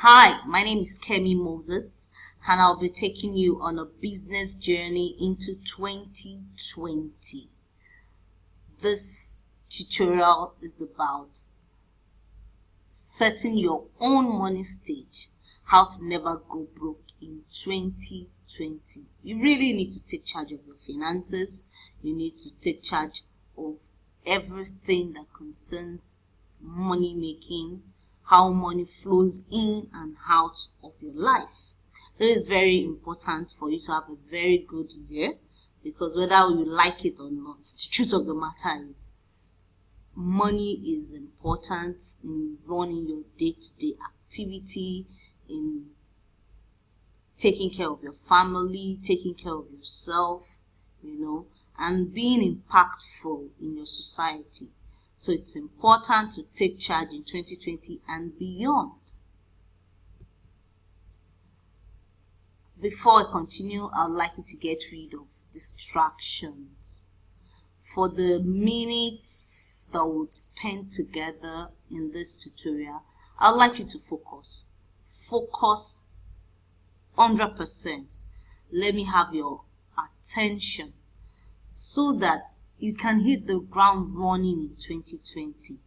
Hi, my name is Kemi Moses, and I'll be taking you on a business journey into 2020. This tutorial is about setting your own money stage, how to never go broke in 2020. You really need to take charge of your finances. You need to take charge of everything that concerns money making, how money flows in and out of your life. It is very important for you to have a very good year, because whether you like it or not, the truth of the matter is money is important in running your day-to-day activity, in taking care of your family, taking care of yourself, and being impactful in your society. So it's important to take charge in 2020 and beyond. Before I continue, I'd like you to get rid of distractions. For the minutes that we'll spend together in this tutorial, I'd like you to focus. Focus 100%. Let me have your attention so that you can hit the ground running in 2020,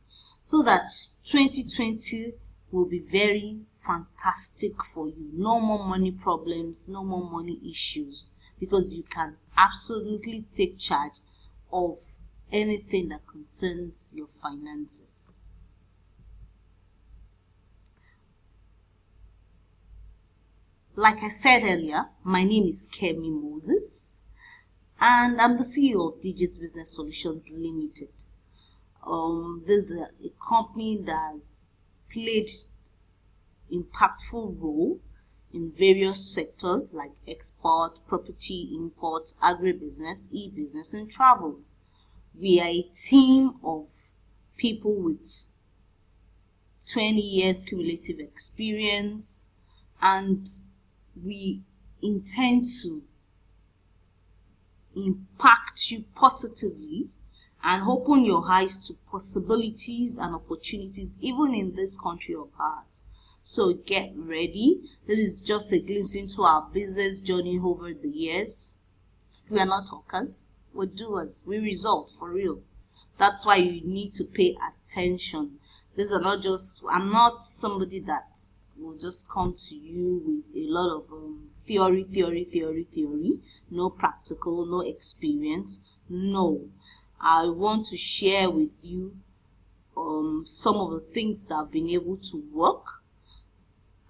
so that 2020 will be very fantastic for you. No more money problems, no more money issues, because you can absolutely take charge of anything that concerns your finances. Like I said earlier, my name is Kemi Moses, and I'm the CEO of Digits Business Solutions Limited. This is a company that has played impactful role in various sectors like export, property, import, agribusiness, e-business, and travel. We are a team of people with 20 years cumulative experience, and we intend to impact you positively and open your eyes to possibilities and opportunities even in this country of ours. So get ready. This is just a glimpse into our business journey over the years. We are not talkers, we're doers. We result for real. That's why you need to pay attention. These are not just, I'm not somebody that will just come to you with a lot of theory, no practical, no experience. No, I want to share with you some of the things that I've been able to work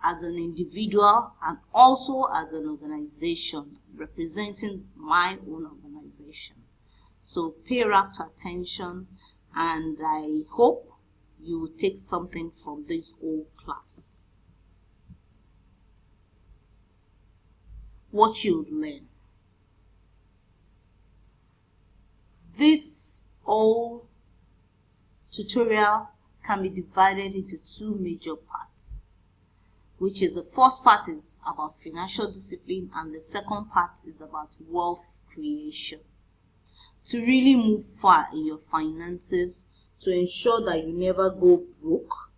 as an individual and also as an organization, representing my own organization. So pay rapt attention, and I hope you will take something from this whole class. What you would learn. This whole tutorial can be divided into two major parts, which is the first part is about financial discipline and the second part is about wealth creation. To really move far in your finances, to ensure that you never go broke,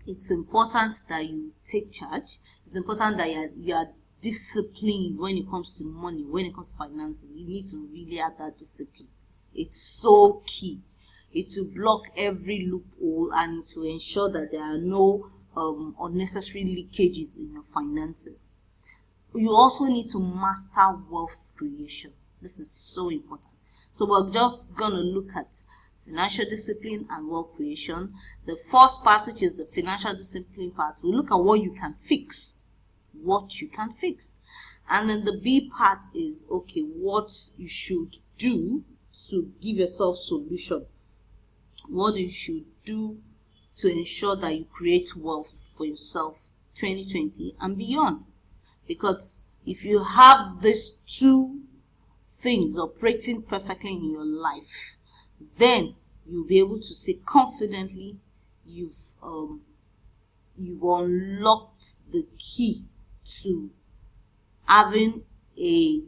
it's important that you take charge. It's important that you are disciplined when it comes to money, when it comes to finances. You need to really have that discipline. It's so key. It will block every loophole and it will ensure that there are no unnecessary leakages in your finances. You also need to master wealth creation. This is so important. So we're just going to look at financial discipline and wealth creation. The first part, which is the financial discipline part, we look at what you can fix. And then the B part is, okay, what you should do to give yourself solution. What you should do to ensure that you create wealth for yourself 2020 and beyond. Because if you have these two things operating perfectly in your life, then you'll be able to say confidently you've unlocked the key to having a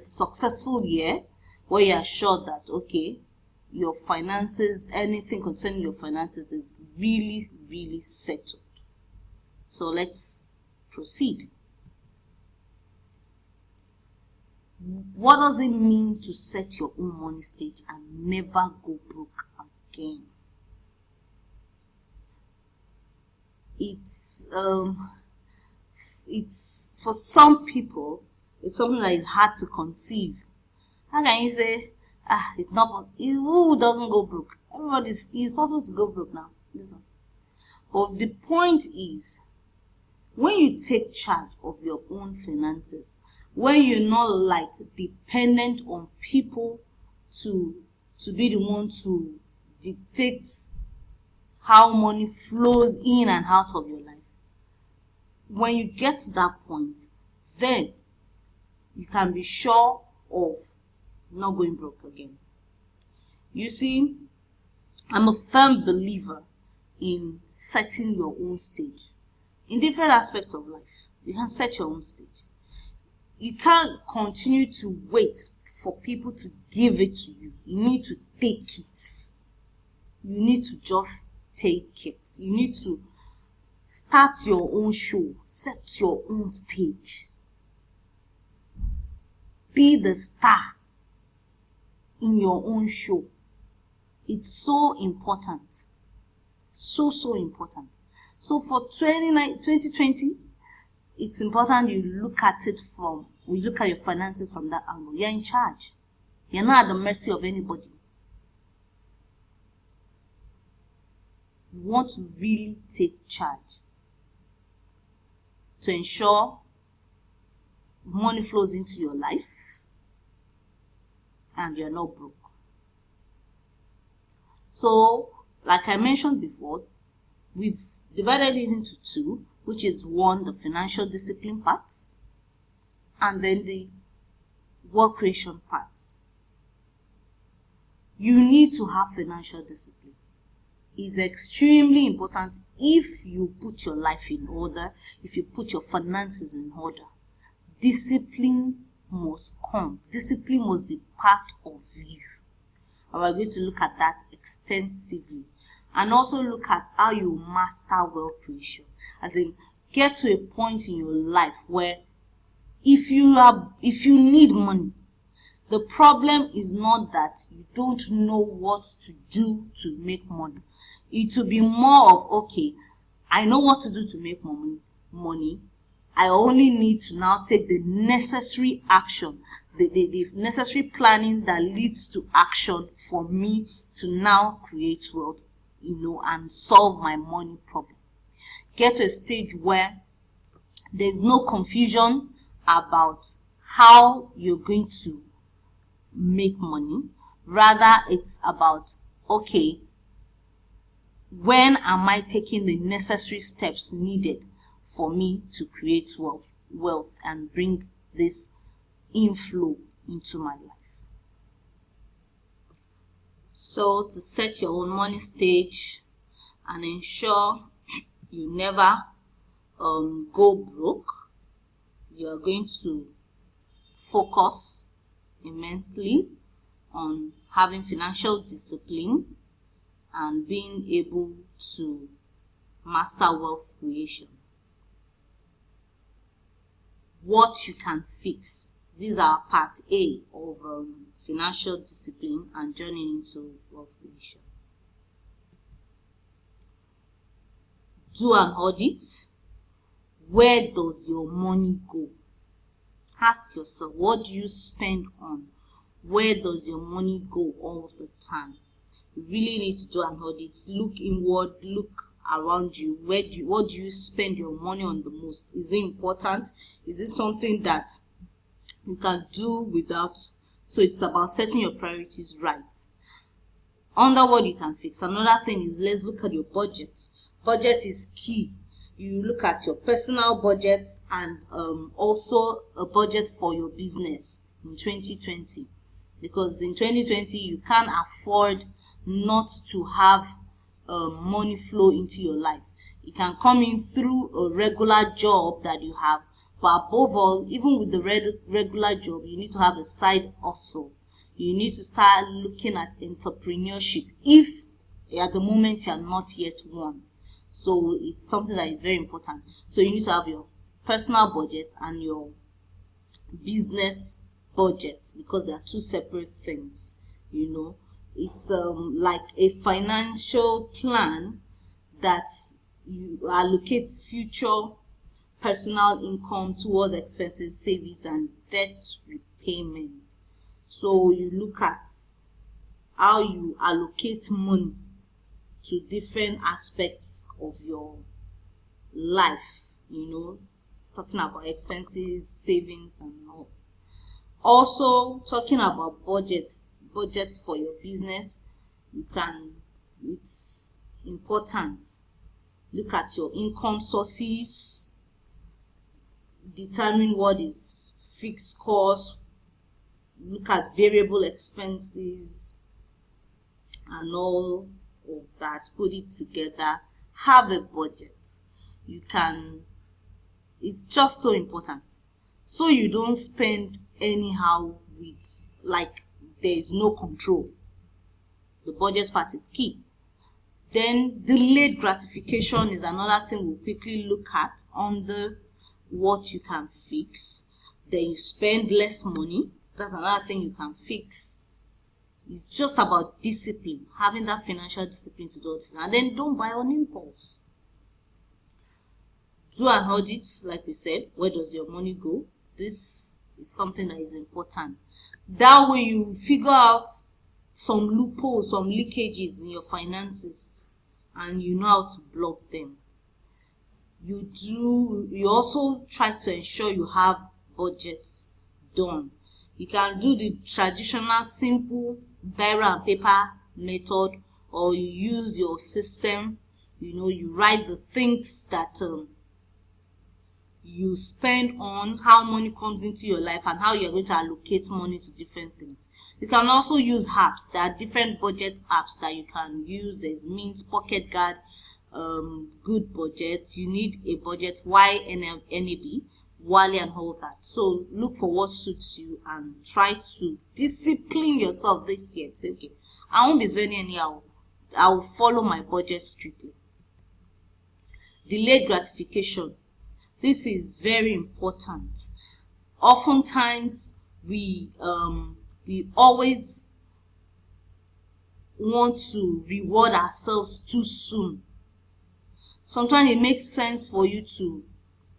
successful year, where you are sure that, okay, your finances, anything concerning your finances is really, really settled. So let's proceed. What does it mean to set your own money stage and never go broke again? It's for some people, it's something that is hard to conceive. How can you say, it's not, who doesn't go broke? It's possible to go broke now. Listen. But the point is, when you take charge of your own finances, when you're not like dependent on people to be the one to dictate how money flows in and out of your life, when you get to that point, then you can be sure of not going broke again. You see, I'm a firm believer in setting your own stage. In different aspects of life, you can set your own stage. You can't continue to wait for people to give it to you. You need to take it. You need to just take it. You need to start your own show. Set your own stage. Be the star in your own show. It's so important. So important. So for 2020, it's important you look at your finances from that angle. You're in charge. You're not at the mercy of anybody. You want to really take charge to ensure money flows into your life and you're not broke. So, like I mentioned before, we've divided it into two, which is one, the financial discipline part, and then the wealth creation part. You need to have financial discipline. It's extremely important if you put your life in order, if you put your finances in order. Discipline must come. Discipline must be part of you. And we're going to look at that extensively. And also look at how you master wealth creation. As in, get to a point in your life where if you need money, the problem is not that you don't know what to do to make money. It will be more of, okay, I know what to do to make money. I only need to now take the necessary action, the necessary planning that leads to action for me to now create wealth, and solve my money problem. Get to a stage where there's no confusion about how you're going to make money. Rather, it's about, okay, when am I taking the necessary steps needed for me to create wealth and bring this inflow into my life? So, to set your own money stage and ensure you never go broke, you are going to focus immensely on having financial discipline and being able to master wealth creation. What you can fix. These are part A of financial discipline and journey into wealth creation. Do an audit. Where does your money go? Ask yourself, what do you spend on? Where does your money go all the time? You really need to do an audit. Look inward, look around you. What do you spend your money on the most? Is it important? Is it something that you can do without? So it's about setting your priorities right. Under what you can fix. Another thing is, let's look at your budget. Budget is key. You look at your personal budget and also a budget for your business in 2020. Because in 2020, you can't afford not to have money flow into your life. It can come in through a regular job that you have. But above all, even with the regular job, you need to have a side hustle. You need to start looking at entrepreneurship if at the moment you are not yet one. So it's something that is very important. So you need to have your personal budget and your business budget, because they are two separate things. It's like a financial plan that you allocate future personal income towards expenses, savings, and debt repayment. So you look at how you allocate money to different aspects of your life, talking about expenses, savings, and all. Also, talking about budget for your business, it's important. Look at your income sources, determine what is fixed cost, look at variable expenses and all of that, put it together, have a budget. It's just so important, so you don't spend anyhow with like there is no control. The budget part is key. Then delayed gratification is another thing we'll quickly look at under what you can fix. Then you spend less money. That's another thing you can fix. It's just about discipline, having that financial discipline to do it. And then don't buy on impulse. Do an audit, like we said. Where does your money go? This is something that is important. That way you figure out some loopholes, some leakages in your finances, and you know how to block them. You also try to ensure you have budgets done. You can do the traditional simple biro and paper method, or you use your system. You write the things that you spend on, how money comes into your life, and how you're going to allocate money to different things. You can also use apps. There are different budget apps that you can use. There's Mint, Pocket Guard, Good Budget. You need a budget, YNAB, Wally, and all that. So look for what suits you and try to discipline yourself this year. Say, okay, I won't be spending anyhow. I will follow my budget strictly. Delayed gratification. This is very important. Oftentimes, we always want to reward ourselves too soon. Sometimes it makes sense for you to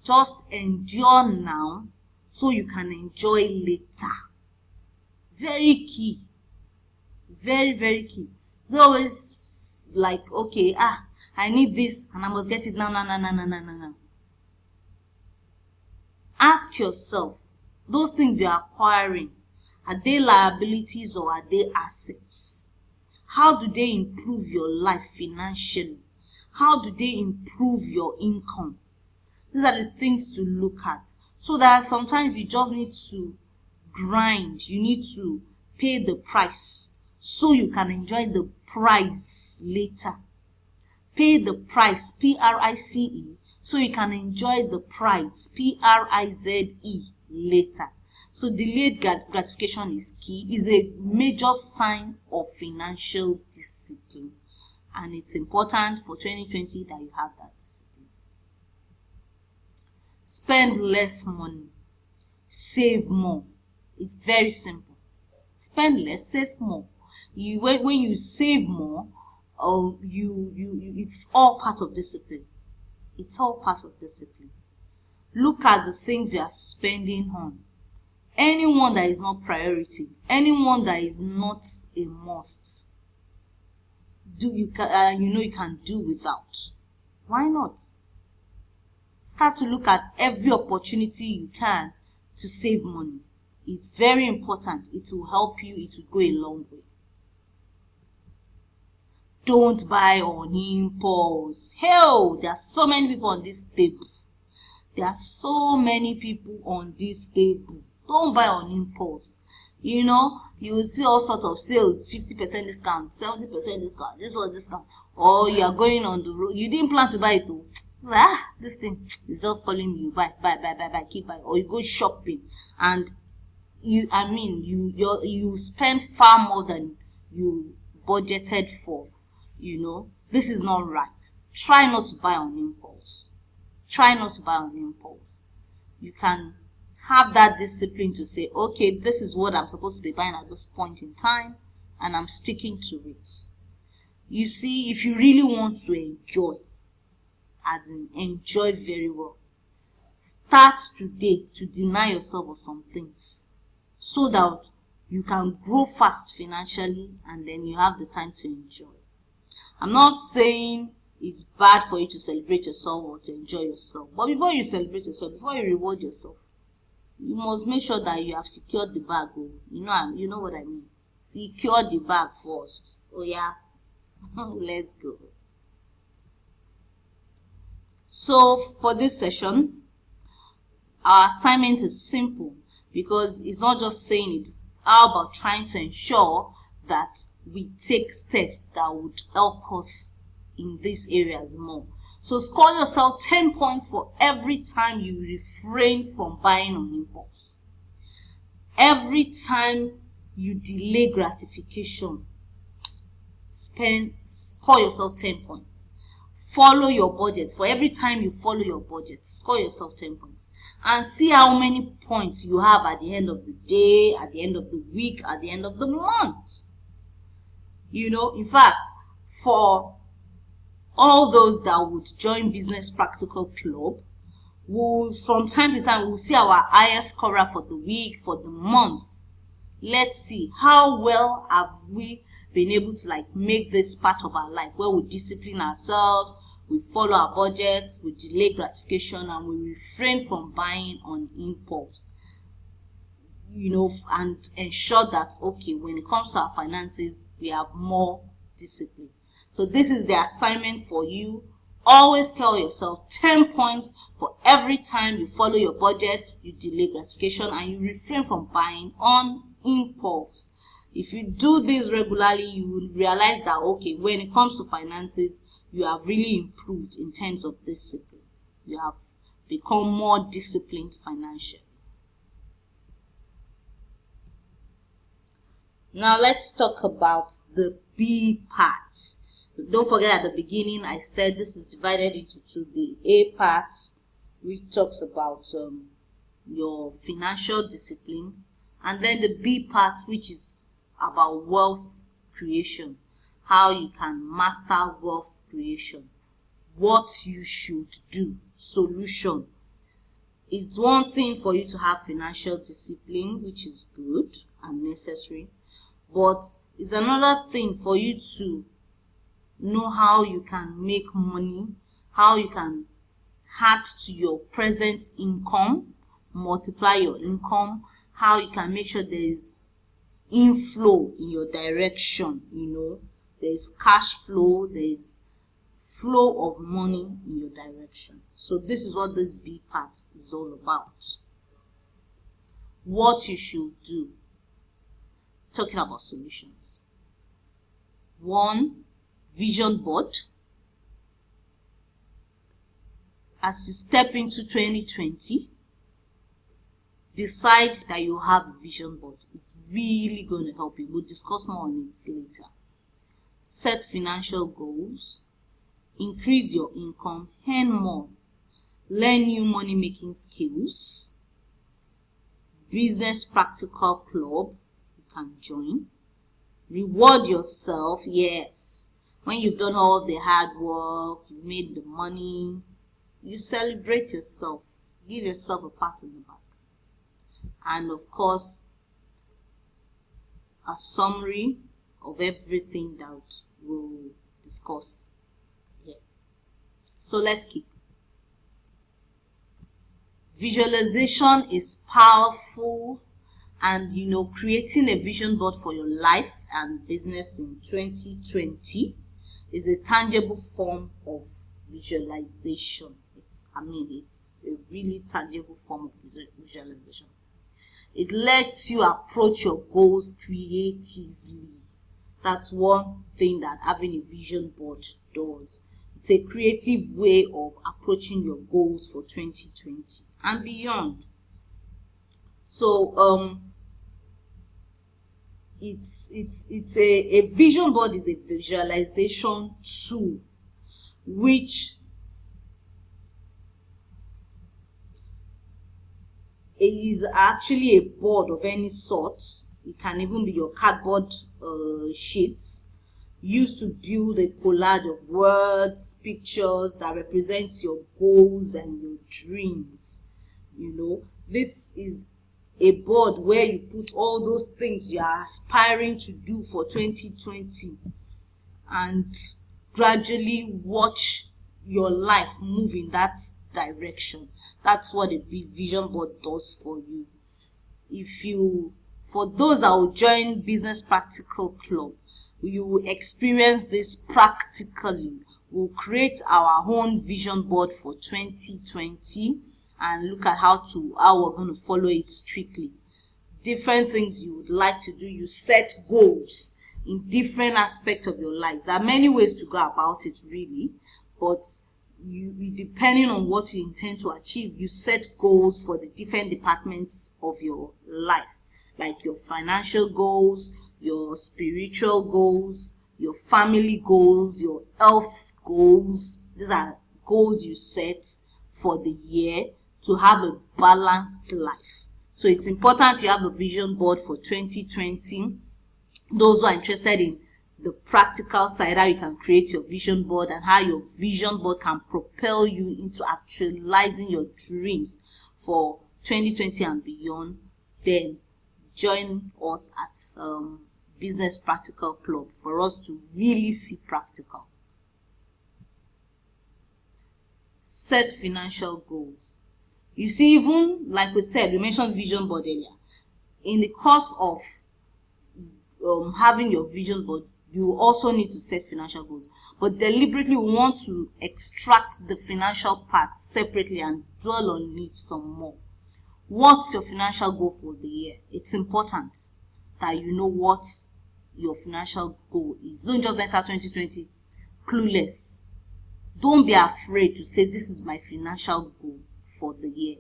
just endure now so you can enjoy later. Very key. Very, very key. They always like, okay, I need this and I must get it now. No. Ask yourself, those things you're acquiring, are they liabilities or are they assets? How do they improve your life financially? How do they improve your income? These are the things to look at. So that sometimes you just need to grind. You need to pay the price so you can enjoy the prize later. Pay the price, PRICE, so you can enjoy the prize, PRIZE, later. So delayed gratification is key, is a major sign of financial discipline. And it's important for 2020 that you have that discipline. Spend less money, save more. It's very simple. Spend less, save more. When you save more, it's all part of discipline. It's all part of discipline. Look at the things you are spending on. Anyone that is not priority, anyone that is not a must, you can do without. Why not? Start to look at every opportunity you can to save money. It's very important. It will help you. It will go a long way. Don't buy on impulse. Hell, there are so many people on this table. Don't buy on impulse. You will see all sorts of sales, 50% discount, 70% discount, this one discount. Or you are going on the road. You didn't plan to buy it though. This thing is just calling you, buy, keep buying. Or you go shopping and you spend far more than you budgeted for. This is not right. try not to buy on impulse. Try not to buy on impulse. You can have that discipline to say, okay, this is what I'm supposed to be buying at this point in time, and I'm sticking to it. You see, if you really want to enjoy, as in enjoy very well, start today to deny yourself of some things so that you can grow fast financially and then you have the time to enjoy. I'm not saying it's bad for you to celebrate yourself or to enjoy yourself, but before you celebrate yourself, before you reward yourself, you must make sure that you have secured the bag. You know what I mean. Secure the bag first. Oh yeah. Let's go. So for this session, our assignment is simple because it's not just saying it. How about trying to ensure that we take steps that would help us in these areas more? So score yourself 10 points for every time you refrain from buying on impulse. Every time you delay gratification, score yourself 10 points. Follow your budget. For every time you follow your budget, score yourself 10 points. And see how many points you have at the end of the day, at the end of the week, at the end of the month. In fact, for all those that would join Business Practical Club, from time to time, we'll see our highest scorer for the week, for the month. Let's see how well have we been able to make this part of our life, where we discipline ourselves, we follow our budgets, we delay gratification, and we refrain from buying on impulse. And ensure that, okay, when it comes to our finances, we have more discipline. So this is the assignment for you. Always tell yourself 10 points for every time you follow your budget, you delay gratification, and you refrain from buying on impulse. If you do this regularly, you will realize that, okay, when it comes to finances, you have really improved in terms of discipline. You have become more disciplined financially. Now let's talk about the B part. Don't forget, at the beginning I said this is divided into two. The A part, which talks about your financial discipline, and then the B part, which is about wealth creation, how you can master wealth creation, what you should do, solution. It's one thing for you to have financial discipline, which is good and necessary, but it's another thing for you to know how you can make money, how you can add to your present income, multiply your income, how you can make sure there is inflow in your direction. There's cash flow, there's flow of money in your direction. So this is what this B part is all about. What you should do. Talking about solutions. 1, vision board. As you step into 2020, decide that you have a vision board. It's really going to help you. We'll discuss more on it later. Set financial goals. Increase your income. Earn more. Learn new money making skills. Business Practical Club. You can join. Reward yourself. Yes. When you've done all the hard work, you've made the money, you celebrate yourself. Give yourself a pat on the back. And of course, a summary of everything that we'll discuss here. So let's keep. Visualization is powerful, and creating a vision board for your life and business in 2020 is a tangible form of visualization. It's a really tangible form of visualization. It lets you approach your goals creatively. That's one thing that having a vision board does. It's a creative way of approaching your goals for 2020 and beyond. So it's a vision board is a visualization tool which is actually a board of any sort. It can even be your cardboard sheets used to build a collage of words, pictures that represents your goals and your dreams. This is a board where you put all those things you are aspiring to do for 2020 and gradually watch your life move in that direction. That's what a big vision board does for you. For those that will join Business Practical Club, you will experience this practically. We'll create our own vision board for 2020 and look at how we're going to follow it strictly. Different things you would like to do. You set goals in different aspects of your life. There are many ways to go about it, really, but depending on what you intend to achieve, you set goals for the different departments of your life, like your financial goals, your spiritual goals, your family goals, your health goals. These are goals you set for the year to have a balanced life. So it's important you have a vision board for 2020. Those who are interested in the practical side, how you can create your vision board and how your vision board can propel you into actualizing your dreams for 2020 and beyond, then join us at Business Practical Club for us to really see practical. Set financial goals. You see, even like we said, we mentioned vision board earlier. In the course of having your vision board, you also need to set financial goals. But deliberately, we want to extract the financial part separately and dwell on it some more. What's your financial goal for the year? It's important that you know what your financial goal is. Don't just enter 2020 clueless. Don't be afraid to say, this is my financial goal for the year.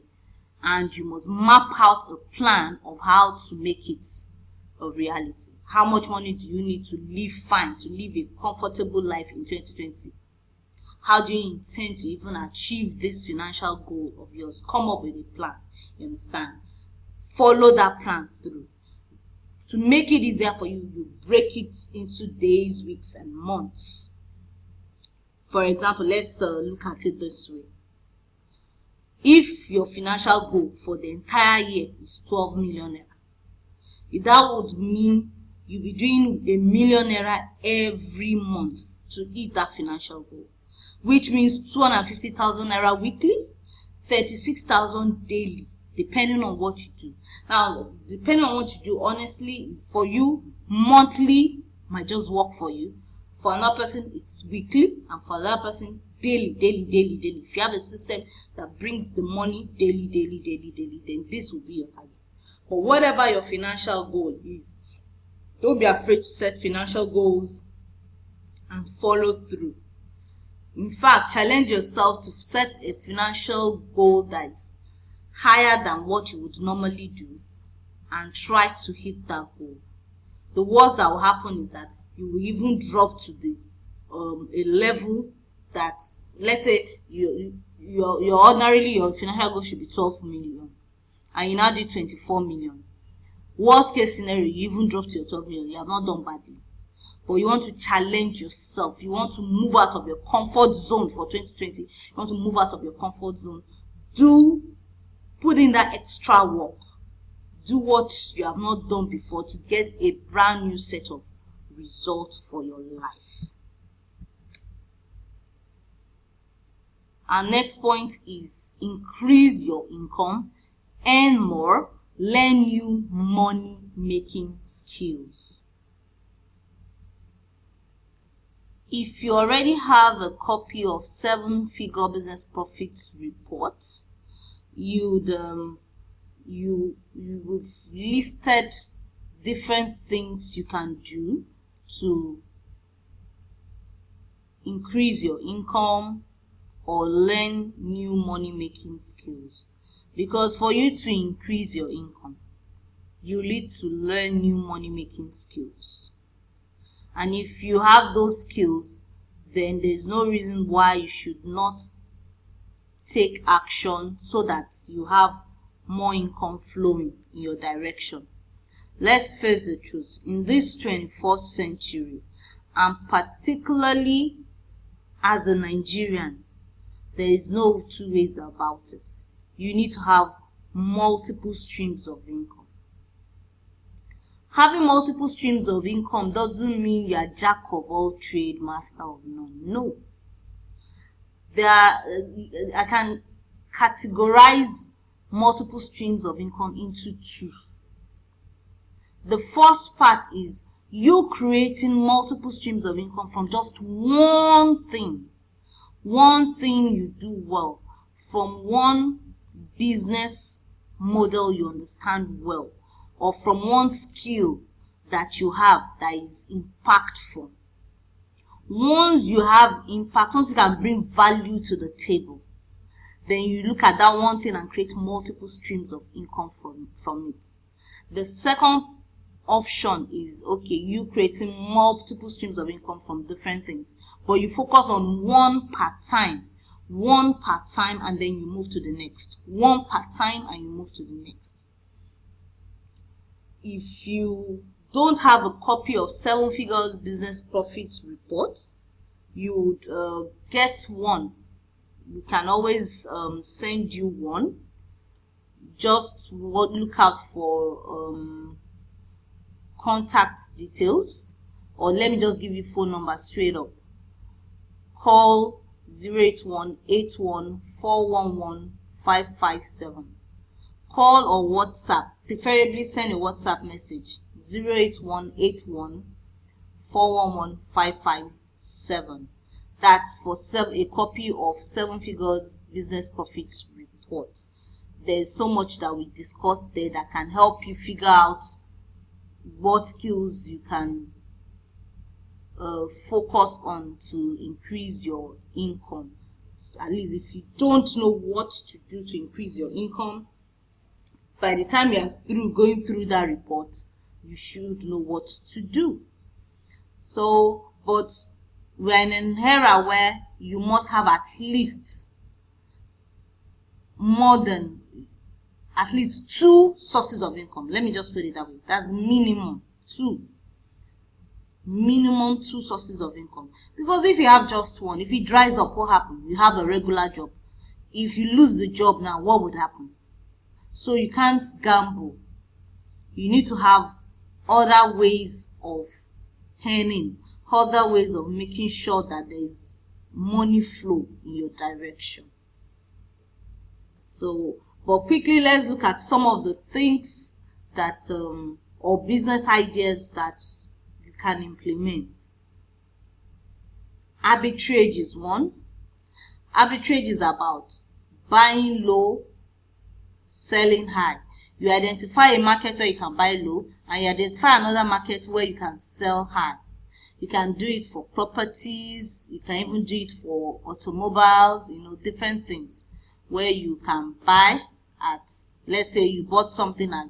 And you must map out a plan of how to make it a reality. How much money do you need to live fine, to live a comfortable life in 2020? How do you intend to even achieve this financial goal of yours? Come up with a plan. You understand? Follow that plan through. To make it easier for you, you break it into days, weeks, and months. For example, let's look at it this way. If your financial goal for the entire year is 12 million naira, that would mean you'll be doing $1 million naira every month to hit that financial goal, which means 250,000 naira weekly, 36,000 daily, depending on what you do. Now, depending on what you do, honestly, for you, monthly might just work for you. For another person, it's weekly, and for another person, daily. If you have a system that brings the money daily, then this will be your target. But whatever your financial goal is, don't be afraid to set financial goals and follow through. In fact, challenge yourself to set a financial goal that is higher than what you would normally do and try to hit that goal. The worst that will happen is that you will even drop to a level that, let's say, your ordinarily your financial goal should be 12 million and you now do 24 million. Worst case scenario, you even drop to your 12 million. You have not done badly. But you want to challenge yourself. You want to move out of your comfort zone for 2020. You want to move out of your comfort zone. Put in that extra work. Do what you have not done before to get a brand new set of results for your life. Our next point is increase your income, earn more, learn new money making skills. If you already have a copy of 7-Figure Business Profits Report, you've listed different things you can do to increase your income or learn new money making skills. Because for you to increase your income, you need to learn new money making skills. And if you have those skills, then there's no reason why you should not take action so that you have more income flowing in your direction. Let's face the truth. In this 21st century, and particularly as a Nigerian, there is no two ways about it. You need to have multiple streams of income. Having multiple streams of income doesn't mean you are jack of all trade, master of none. No. I can categorize multiple streams of income into two. The first part is you creating multiple streams of income from just one thing you do well, from one business model you understand well, or from one skill that you have that is impactful. Once you have impact, once you can bring value to the table, then you look at that one thing and create multiple streams of income from it. The second option is, okay, you creating multiple streams of income from different things, but you focus on one part-time, and then you move to the next. One part-time and you move to the next. If you don't have a copy of 7 Figures Business Profits Report, you would get one. We can always send you one. Just look out for contact details, or let me just give you phone number straight up. Call 081-81-411-557. Call or WhatsApp, preferably send a WhatsApp message, 081-81-411-557. That's for a copy of 7 Figures Business Profits Report. There's so much that we discussed there that can help you figure out what skills you can focus on to increase your income. At least if you don't know what to do to increase your income, by the time you are through going through that report, you should know what to do. So, but we're in an era where you must have at least 2 sources of income. Let me just put it that way. That's minimum 2. Minimum 2 sources of income. Because if you have just one, if it dries up, what happens? You have a regular job. If you lose the job now, what would happen? So you can't gamble. You need to have other ways of earning, other ways of making sure that there is money flow in your direction. So, but quickly, let's look at some of the things that or business ideas that you can implement. Arbitrage is one. Arbitrage is about buying low, selling high. You identify a market where you can buy low, and you identify another market where you can sell high. You can do it for properties, you can even do it for automobiles, different things where you can buy at, let's say you bought something at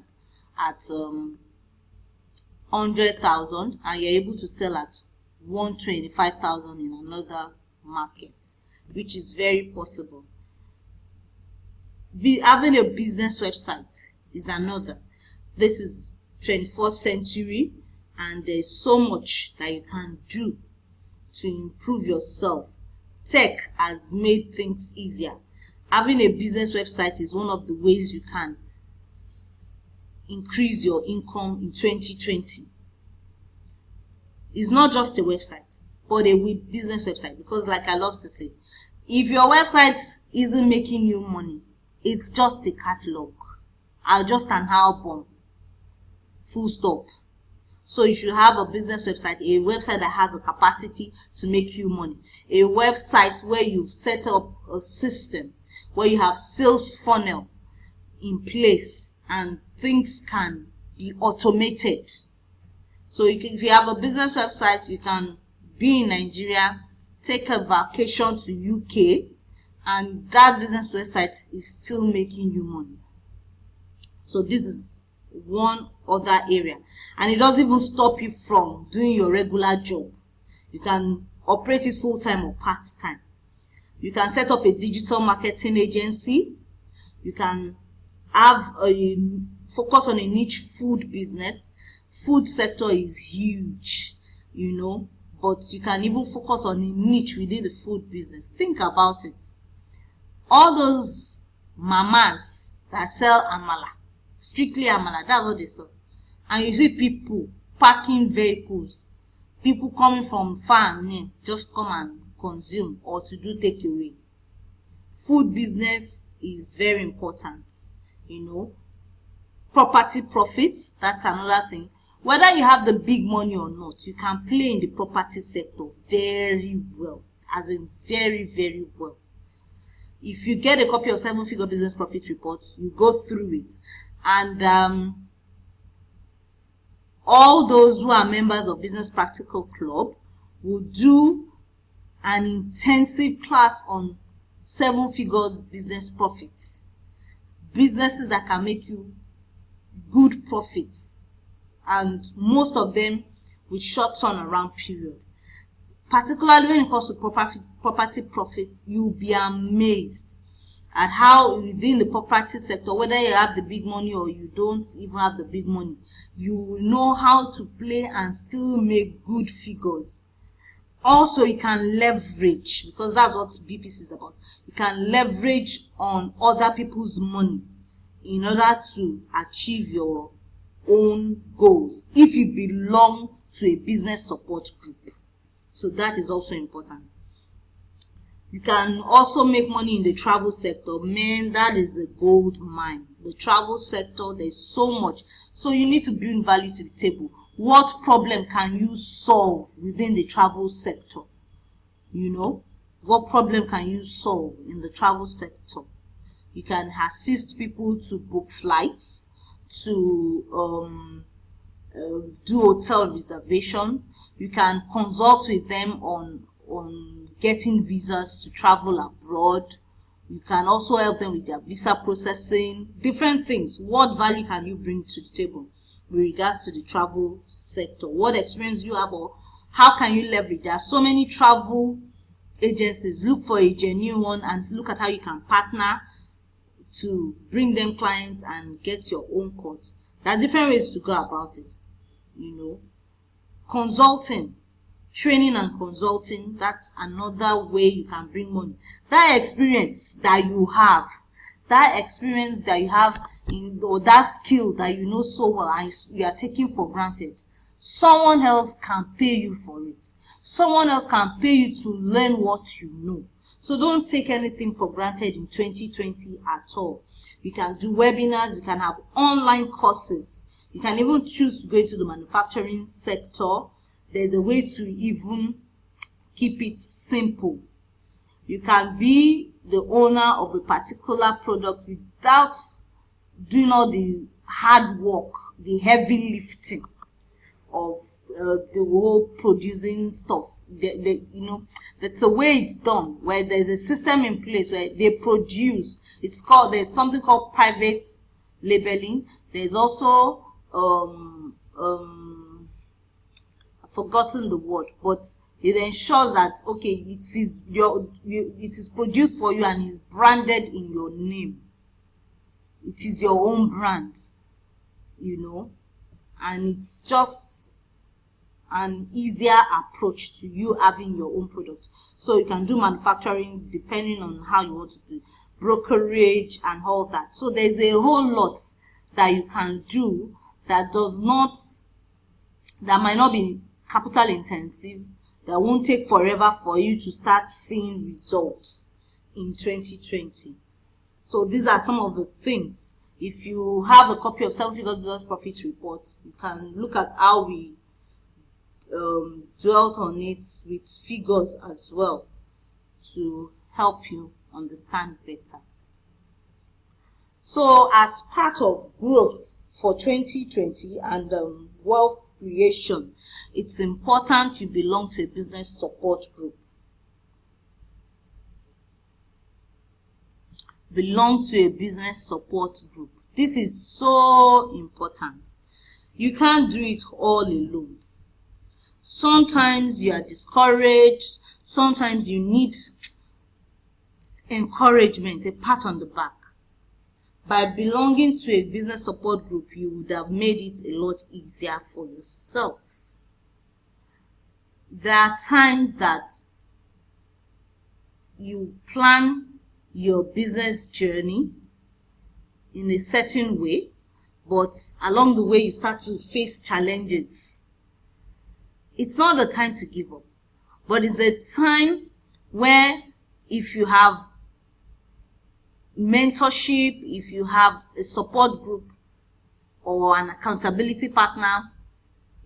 100,000 and you're able to sell at 125,000 in another market, which is very possible. Having a business website is another. This is 21st century, and there's so much that you can do to improve yourself. Tech has made things easier. Having a business website is one of the ways you can increase your income in 2020. It's not just a website, but a business website, because like I love to say, if your website isn't making you money, it's just a catalog, or just an album, full stop. So you should have a business website, a website that has a capacity to make you money, a website where you've set up a system, where you have sales funnel in place and things can be automated. So if you have a business website, you can be in Nigeria, take a vacation to UK, and that business website is still making you money. So this is one other area, and it doesn't even stop you from doing your regular job. You can operate it full-time or part-time. You can set up a digital marketing agency. You can have a focus on a niche food business. Food sector is huge, but you can even focus on a niche within the food business. Think about it. All those mamas that sell amala, strictly amala, that's what they sell. And you see people parking vehicles, people coming from far and near, just come and consume or to do takeaway. Food business is very important, Property profits, that's another thing. Whether you have the big money or not, you can play in the property sector very well, as in very, very well. If you get a copy of 7-Figure Business Profit Report, you go through it, and all those who are members of Business Practical Club will do an intensive class on 7-figure business profits. Businesses that can make you good profits, and most of them with short turnaround period. Particularly when it comes to property profits, you'll be amazed at how within the property sector, whether you have the big money or you don't even have the big money, you will know how to play and still make good figures. Also, you can leverage, because that's what BPC is about. You can leverage on other people's money in order to achieve your own goals if you belong to a business support group. So that is also important. You can also make money in the travel sector. Man, that is a gold mine. The travel sector, there's so much. So you need to bring value to the table. What problem can you solve within the travel sector? What problem can you solve in the travel sector? You can assist people to book flights, to do hotel reservation. You can consult with them on getting visas to travel abroad. You can also help them with their visa processing, different things. What value can you bring to the table with regards to the travel sector? What experience you have, or how can you leverage? There are so many travel agencies. Look for a genuine one and look at how you can partner to bring them clients and get your own course. There are different ways to go about it. Consulting, training and consulting, that's another way you can bring money. That experience that you have, or that skill that you know so well and you are taking for granted, someone else can pay you for it. Someone else can pay you to learn what you know. So don't take anything for granted in 2020 at all. You can do webinars, you can have online courses. You can even choose to go into the manufacturing sector. There's a way to even keep it simple. You can be the owner of a particular product without doing all the hard work, the heavy lifting of the whole producing stuff. That's the way it's done, where there's a system in place where they produce. There's something called private labeling. There's also I've forgotten the word, but it ensures that it is produced for you and is branded in your name. It is your own brand, and it's just an easier approach to you having your own product. So you can do manufacturing depending on how you want to do brokerage and all that. So there's a whole lot that you can do that might not be capital intensive, that won't take forever for you to start seeing results in 2020. So these are some of the things. If you have a copy of 7-Figure Business Profit Report, you can look at how we dwelt on it with figures as well to help you understand better. So as part of growth for 2020 and wealth creation, it's important you belong to a business support group. Belong to a business support group. This is so important. You can't do it all alone. Sometimes you are discouraged. Sometimes you need encouragement, a pat on the back. By belonging to a business support group, you would have made it a lot easier for yourself. There are times that you plan your business journey in a certain way, but along the way you start to face challenges. It's not the time to give up, but it's a time where if you have mentorship, if you have a support group or an accountability partner,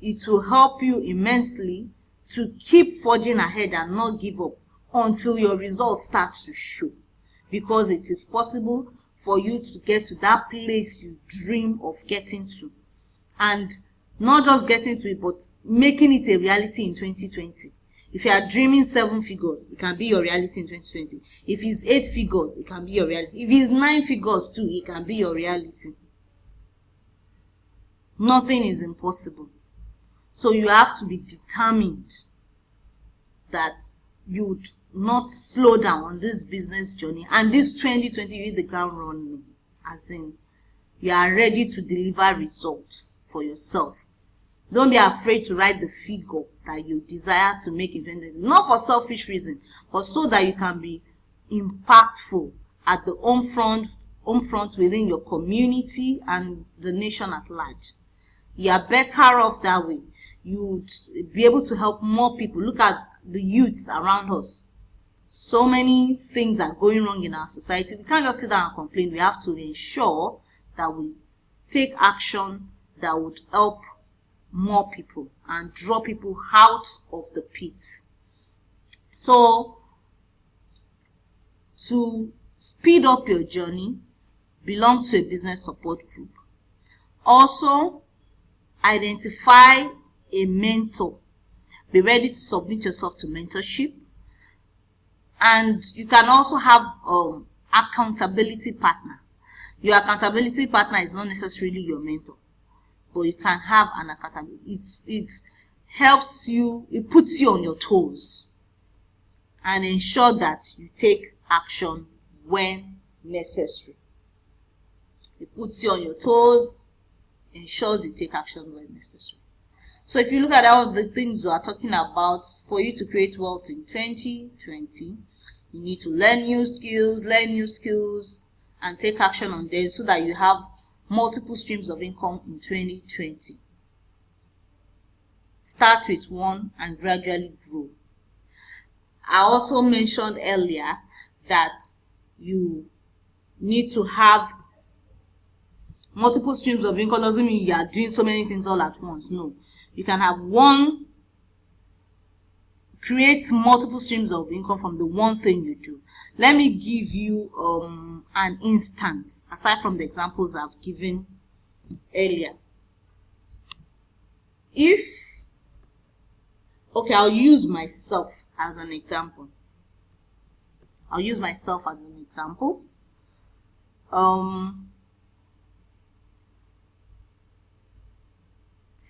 it will help you immensely to keep forging ahead and not give up until your results start to show, because it is possible for you to get to that place you dream of getting to, and not just getting to it, but making it a reality in 2020. If you are dreaming 7 figures, it can be your reality in 2020. If it's 8 figures, it can be your reality. If it's 9 figures too, it can be your reality. Nothing is impossible. So you have to be determined that you would not slow down on this business journey. And this 2020, you hit the ground running. As in, you are ready to deliver results for yourself. Don't be afraid to write the figure that you desire to make in 2020. Not for selfish reason, but so that you can be impactful at the home front within your community and the nation at large. You are better off that way. You would be able to help more people. Look at the youths around us. So many things are going wrong in our society. We can't just sit down and complain. We have to ensure that we take action that would help more people and draw people out of the pit. So, to speed up your journey, belong to a business support group. Also, identify a mentor. Be ready to submit yourself to mentorship. And you can also have accountability partner. Your accountability partner is not necessarily your mentor, but you can have an accountability. It helps you, it puts you on your toes and ensure that you take action when necessary. It puts you on your toes, ensures you take action when necessary. So if you look at all the things we are talking about, for you to create wealth in 2020, you need to learn new skills, and take action on them so that you have multiple streams of income in 2020. Start with one and gradually grow. I also mentioned earlier that you need to have multiple streams of income. Doesn't mean you are doing so many things all at once. No. You can have one, create multiple streams of income from the one thing you do. Let me give you an instance, aside from the examples I've given earlier. I'll use myself as an example.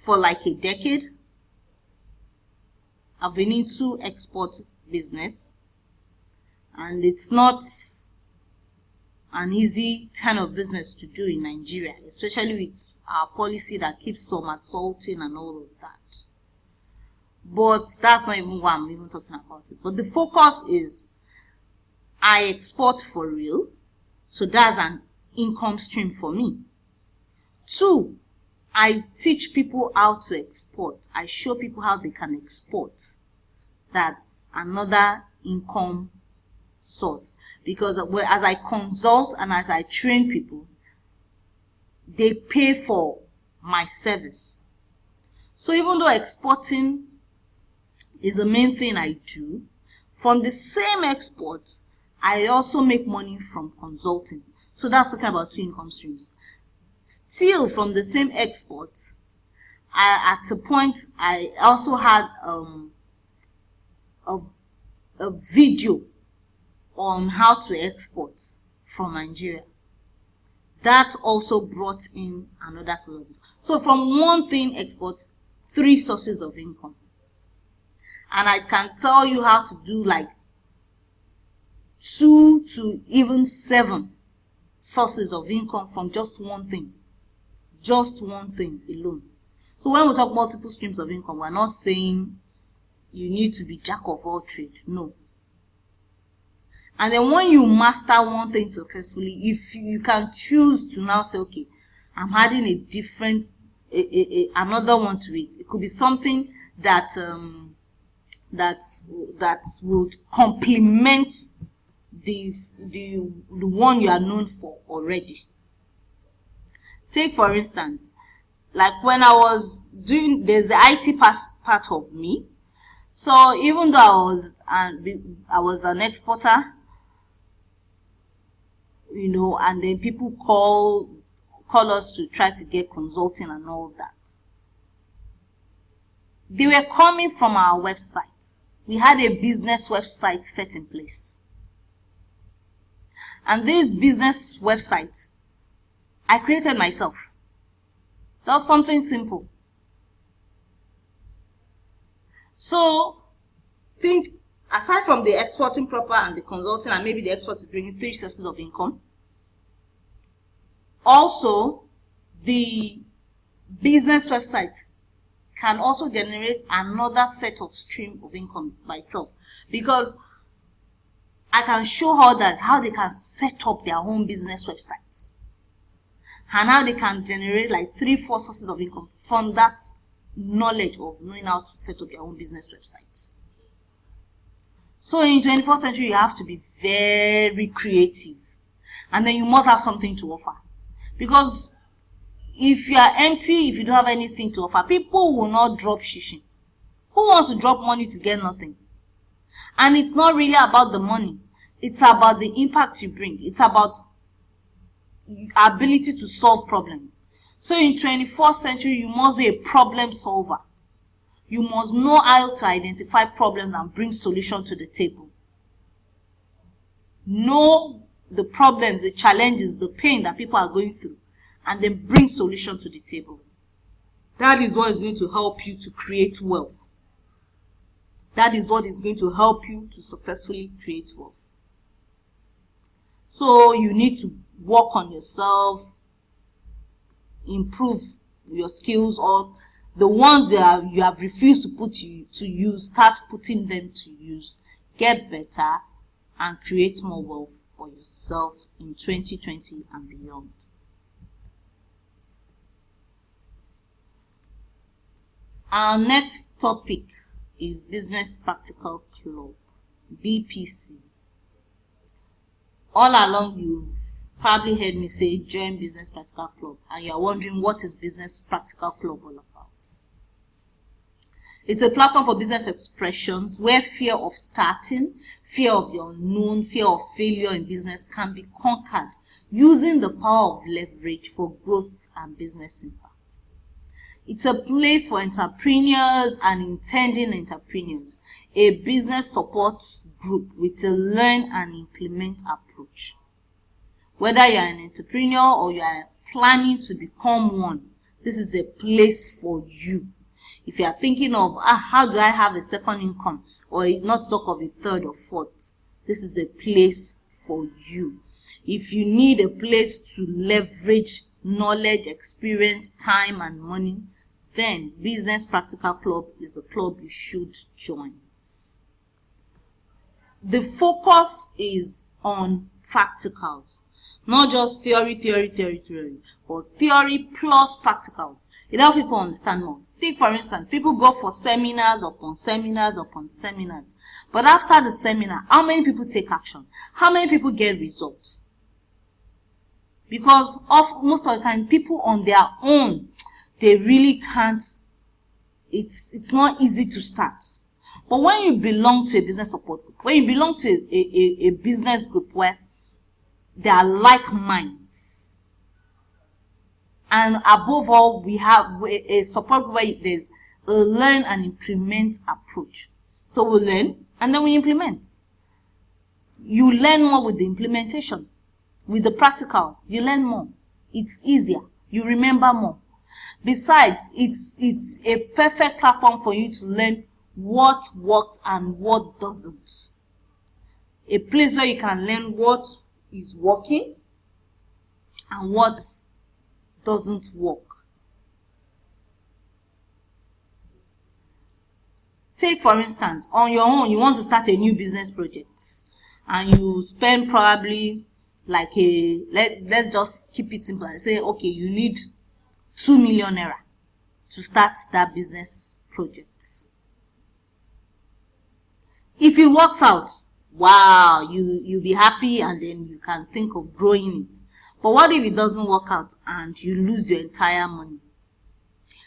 For like a decade, I've been into export business, and it's not an easy kind of business to do in Nigeria, especially with our policy that keeps somersaulting and all of that. But that's not even why I'm even talking about it. But the focus is I export for real, so that's an income stream for me. 2, I teach people how to export. I show people how they can export. That's another income source. Because as I consult and as I train people, they pay for my service. So even though exporting is the main thing I do, from the same export, I also make money from consulting. So that's talking about 2 income streams. Still from the same export, at a point I also had a video on how to export from Nigeria. That also brought in another source of income. So from one thing export, 3 sources of income. And I can tell you how to do like 2 to even 7 sources of income from just one thing alone. So when we talk multiple streams of income, we're not saying you need to be jack of all trades. No. And then when you master one thing successfully, if you can choose to now say, okay, I'm adding a different another one to it. It could be something that that would complement the one you are known for already. Take for instance, like when I was doing, there's the IT part of me. So even though I was an exporter, you know, and then people call us to try to get consulting and all that. They were coming from our website. We had a business website set in place. And this business website, I created myself. That's something simple. So, think, aside from the exporting proper and the consulting, and maybe the export is bringing 3 sources of income, also, the business website can also generate another set of stream of income by itself, because I can show others how they can set up their own business websites and how they can generate like 3-4 sources of income from that knowledge of knowing how to set up their own business websites. So in 21st century, you have to be very creative, and then you must have something to offer. Because if you are empty, if you don't have anything to offer, people will not drop shishing. Who wants to drop money to get nothing? And it's not really about the money. It's about the impact you bring. It's about ability to solve problems. So in 21st century, you must be a problem solver. You must know how to identify problems and bring solutions to the table. Know the problems, the challenges, the pain that people are going through, and then bring solutions to the table. That is what is going to help you to create wealth. That is what is going to help you to successfully create wealth. So you need to work on yourself, improve your skills, or the ones that you have refused to put to use, start putting them to use. Get better and create more wealth for yourself in 2020 and beyond. Our next topic is Business Practical Club, BPC. All along you've probably heard me say join Business Practical Club, and you're wondering what is Business Practical Club all about. It's a platform for business expressions where fear of starting, fear of the unknown, fear of failure in business can be conquered using the power of leverage for growth and business impact. It's a place for entrepreneurs and intending entrepreneurs, a business support group with a learn and implement approach. Whether you're an entrepreneur or you are planning to become one, this is a place for you. If you are thinking of, how do I have a second income, or not to talk of a third or fourth, this is a place for you. If you need a place to leverage knowledge, experience, time, and money, then Business Practical Club is a club you should join. The focus is on practicals, not just theory, but theory plus practicals. It helps people understand more. Take for instance, people go for seminars upon seminars upon seminars. But after the seminar, how many people take action? How many people get results? Because most of the time, people on their own, they really can't. It's not easy to start. But when you belong to a business support group, when you belong to a business group where there are like minds, and above all, we have a support group where there's a learn and implement approach. So we learn and then we implement. You learn more with the implementation. With the practical, you learn more. It's easier. You remember more. Besides, it's a perfect platform for you to learn what works and what doesn't. A place where you can learn what is working and what doesn't work. Take for instance, on your own, you want to start a new business project and you spend probably like let's just keep it simple and say, okay, you need 2 million naira to start that business project. If it works out, wow, you'll be happy and then you can think of growing it. But what if it doesn't work out and you lose your entire money?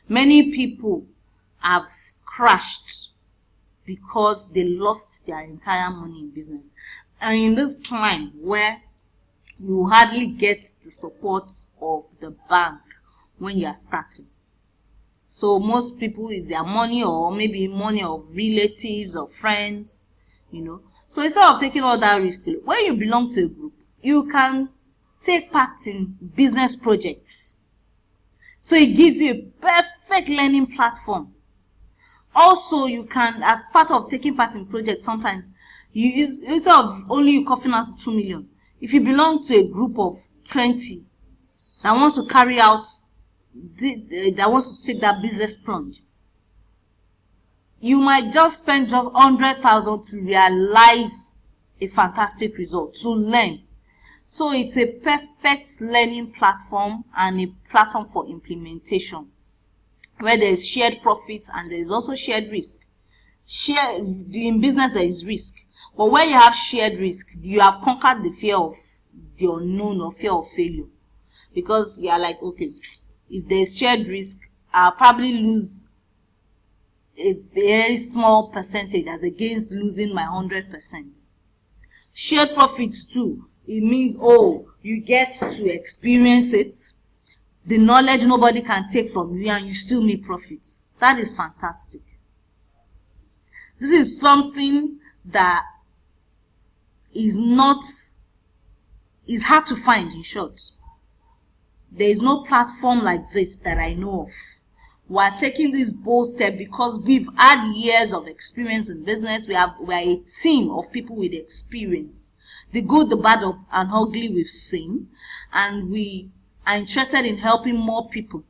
Many people have crashed because they lost their entire money in business. And in this climb where you hardly get the support of the bank when you are starting. So most people, is their money or maybe money of relatives or friends, you know. So instead of taking all that risk, when you belong to a group, you can take part in business projects. So it gives you a perfect learning platform. Also, you can, as part of taking part in projects, sometimes instead of only you coughing out 2 million, if you belong to a group of 20 that wants to carry out, that wants to take that business plunge, you might just spend just 100,000 to realize a fantastic result, to learn. So it's a perfect learning platform and a platform for implementation, where there is shared profits and there is also shared risk. In business there is risk, but where you have shared risk, you have conquered the fear of the unknown or fear of failure, because you are like, okay, if there is shared risk, I'll probably lose a very small percentage as against losing my 100%. Shared profits too, it means, oh, you get to experience it, the knowledge nobody can take from you, and you still make profits. That is fantastic. This is something that is hard to find, in short. There is no platform like this that I know of. We are taking this bold step because we've had years of experience in business. We are a team of people with experience. The good, the bad, and ugly we've seen. And we are interested in helping more people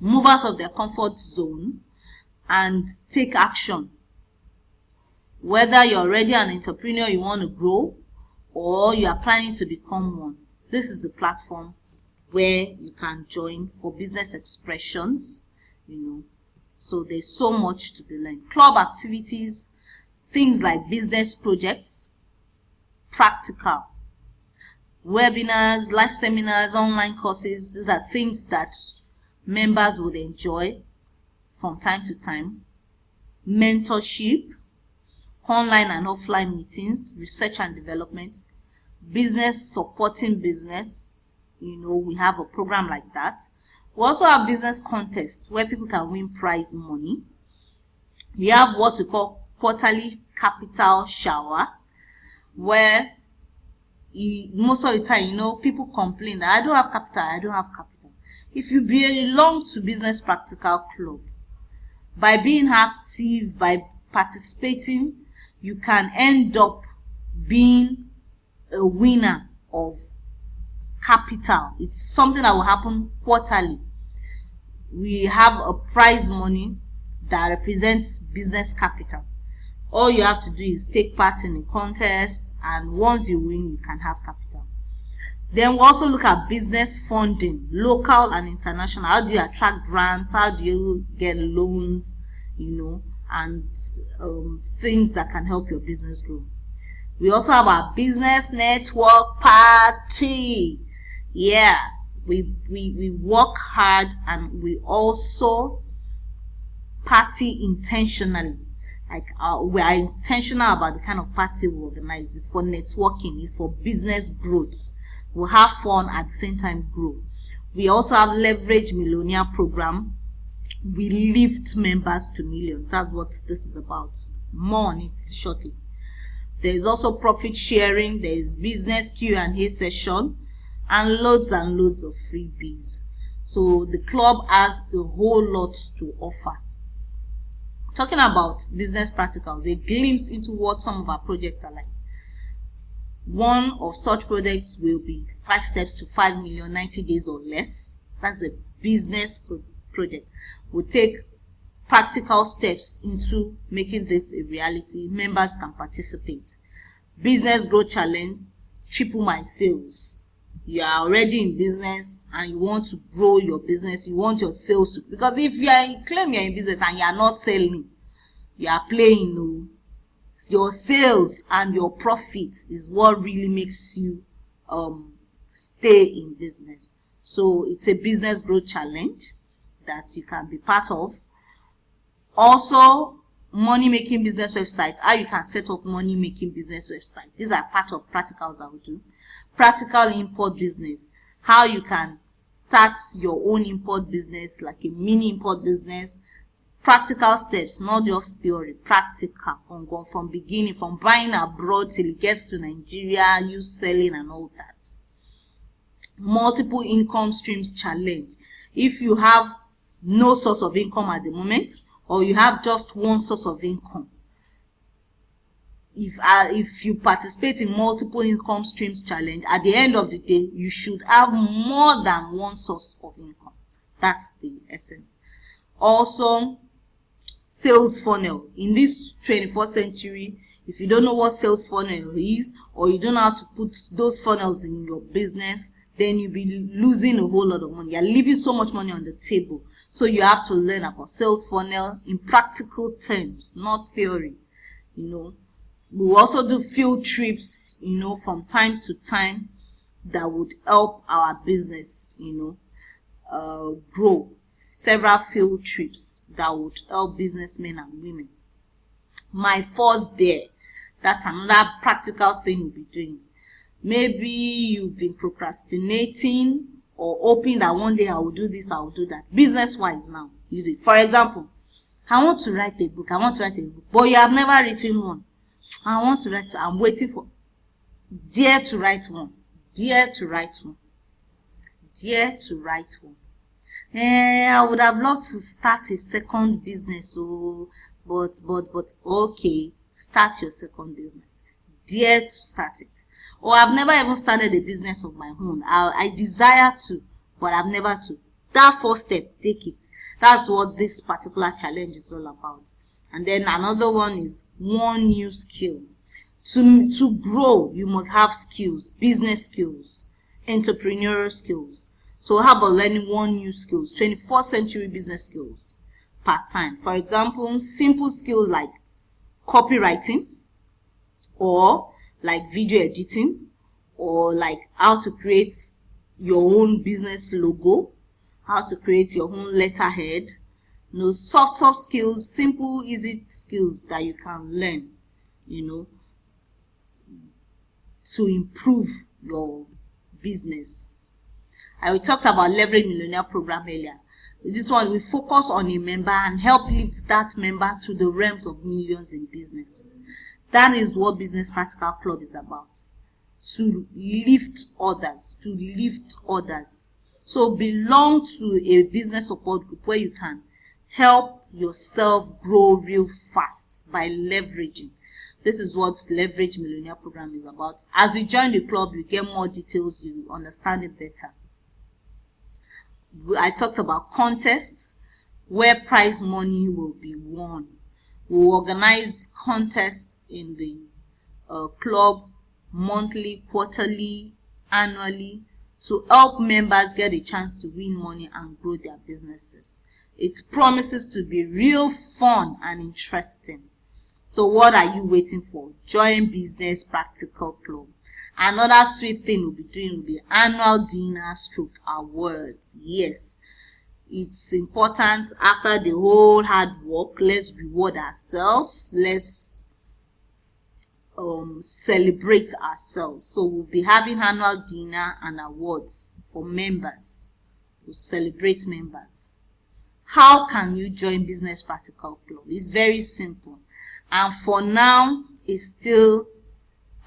move out of their comfort zone and take action. Whether you're already an entrepreneur, you want to grow, or you are planning to become one, this is the platform where you can join for business expressions, you know. So there's so much to be learned. Club activities, things like business projects, practical, webinars, live seminars, online courses. These are things that members would enjoy from time to time. Mentorship, online and offline meetings, research and development, business supporting business. You know, we have a program like that. We also have business contests where people can win prize money. We have what we call quarterly capital shower, where most of the time, you know, people complain that I don't have capital. If you belong to Business Practical Club, by being active, by participating, you can end up being a winner of capital. It's something that will happen quarterly. We have a prize money that represents business capital. All you have to do is take part in a contest, and once you win, you can have capital. Then we also look at business funding, local and international. How do you attract grants? How do you get loans? You know, and things that can help your business grow. We also have our business network party. Yeah, we work hard, and we also party intentionally. Like we are intentional about the kind of party we organize. It's for networking, it's for business growth. We'll have fun at the same time grow. We also have Leverage Millionaire program. We lift members to millions. That's what this is about. More on it shortly. There is also profit sharing. There is business Q&A session, and loads of freebies. So the club has a whole lot to offer. Talking about business practicals, a glimpse into what some of our projects are like. One of such projects will be 5 steps to 5 million, 90 days or less. That's a business project. We'll take practical steps into making this a reality. Members can participate. Business growth challenge, triple my sales. You are already in business and you want to grow your business. You want your sales to, because if you claim you're in business and you are not selling, you are playing. No, your sales and your profit is what really makes you stay in business. So it's a business growth challenge that you can be part of. Also, money making business website, how you can set up money making business website. These are part of practicals I will do. Practical import business, how you can start your own import business, like a mini import business. Practical steps, not just theory, practical, from beginning, from buying abroad till it gets to Nigeria, you selling and all that. Multiple income streams challenge. If you have no source of income at the moment, or you have just one source of income, if you participate in multiple income streams challenge, at the end of the day, you should have more than one source of income. That's the essence. Also, sales funnel. In this 21st century, if you don't know what sales funnel is, or you don't know how to put those funnels in your business, then you'll be losing a whole lot of money. You're leaving so much money on the table. So you have to learn about sales funnel in practical terms, not theory. We'll also do field trips, from time to time, that would help our business, grow. Several field trips that would help businessmen and women. My first day, that's another practical thing we'll be doing. Maybe you've been procrastinating or hoping that one day I will do this, I will do that. Business-wise now, you do. For example, I want to write a book, but you have never written one. I want to write, I'm waiting for, dare to write one. I would have loved to start a second business, but okay, start your second business. Dare to start it. Or I've never even started a business of my own. I desire to, but I've never to. That first step, take it. That's what this particular challenge is all about. And then another one is one new skill. To grow, you must have skills, business skills, entrepreneurial skills. So how about learning one new skills, 21st century business skills, part-time? For example, simple skills like copywriting, or like video editing, or like how to create your own business logo, how to create your own letterhead. Soft skills, simple, easy skills that you can learn, to improve your business. I talked about Leverage Millionaire program earlier. This one, we focus on a member and help lift that member to the realms of millions in business. That is what Business Practical Club is about. To lift others. So belong to a business support group where you can help yourself grow real fast by leveraging. This is what Leverage Millionaire program is about. As you join the club, you get more details, you understand it better. I talked about contests where prize money will be won. We'll organize contests in the club monthly, quarterly, annually, to help members get a chance to win money and grow their businesses. It promises to be real fun and interesting. So what are you waiting for? Join Business Practical Club. Another sweet thing we'll be doing will be annual dinner / awards. Yes, it's important. After the whole hard work, let's reward ourselves. Let's celebrate ourselves. So we'll be having annual dinner and awards for members. We'll celebrate members. How can you join Business Practical Club? It's very simple. And for now, it's still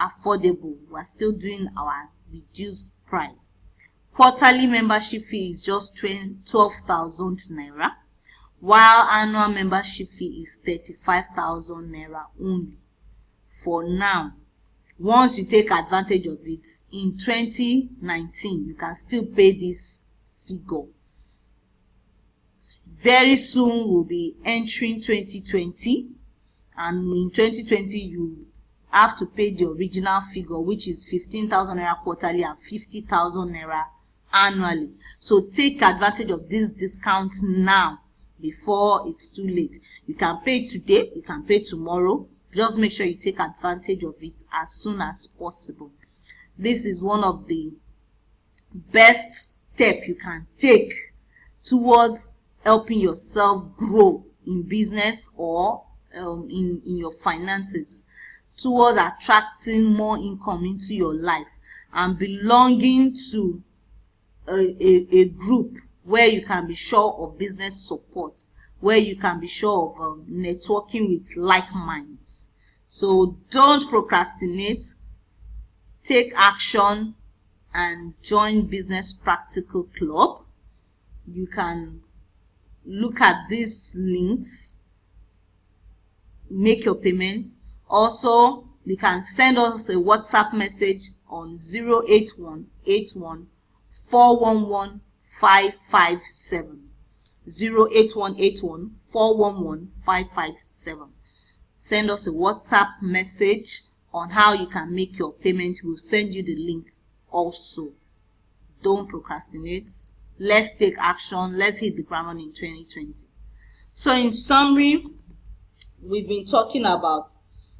affordable. We're still doing our reduced price. Quarterly membership fee is just 12,000 naira. while annual membership fee is 35,000 naira only for now. Once you take advantage of it in 2019, you can still pay this figure. Very soon we'll be entering 2020, and in 2020 you have to pay the original figure, which is 15,000 naira quarterly and 50,000 naira annually. So take advantage of this discount now before it's too late. You can pay today, you can pay tomorrow. Just make sure you take advantage of it as soon as possible. This is one of the best steps you can take towards helping yourself grow in business or in your finances, towards attracting more income into your life and belonging to a group where you can be sure of business support, where you can be sure of networking with like minds. So don't procrastinate, take action and join Business Practical Club. You can look at these links, make your payment. Also, you can send us a WhatsApp message on 08181 411 557. 08181 411 557. Send us a WhatsApp message on how you can make your payment. We'll send you the link also. Don't procrastinate. Let's take action. Let's hit the ground running in 2020. So in summary, we've been talking about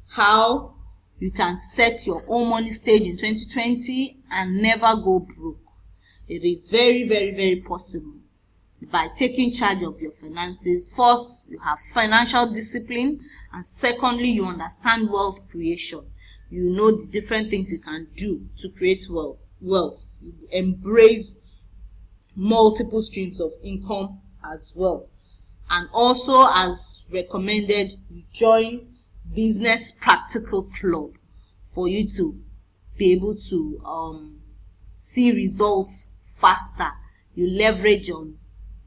how you can set your own money stage in 2020 and never go broke. It is very, very, very possible by taking charge of your finances. First, you have financial discipline, and secondly, you understand wealth creation. You know the different things you can do to create wealth. You embrace multiple streams of income as well. And also, as recommended, you join Business Practical Club for you to be able to see results faster. You leverage on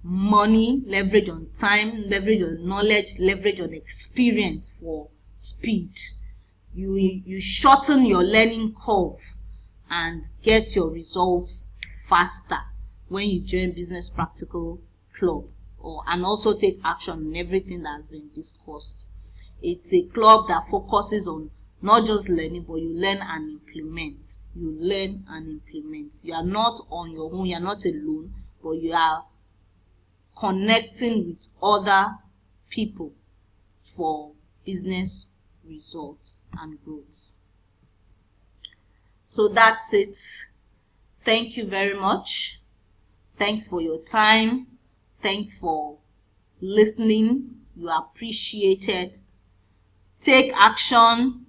money, leverage on time, leverage on knowledge, leverage on experience for speed. You shorten your learning curve and get your results faster when you join Business Practical Club, and also take action on everything that has been discussed. It's a club that focuses on not just learning, but you learn and implement. You learn and implement. You are not on your own, you are not alone, but you are connecting with other people for business results and growth. So that's it. Thank you very much. Thanks for your time. Thanks for listening. You are appreciated. Take action.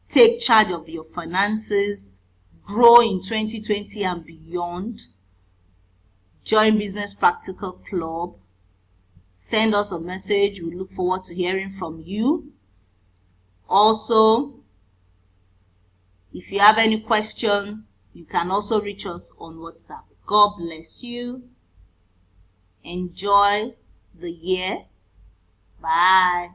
Take charge of your finances. Grow in 2020 and beyond. Join Business Practical Club. Send us a message. We look forward to hearing from you. Also, if you have any question, you can also reach us on WhatsApp. God bless you. Enjoy the year. Bye.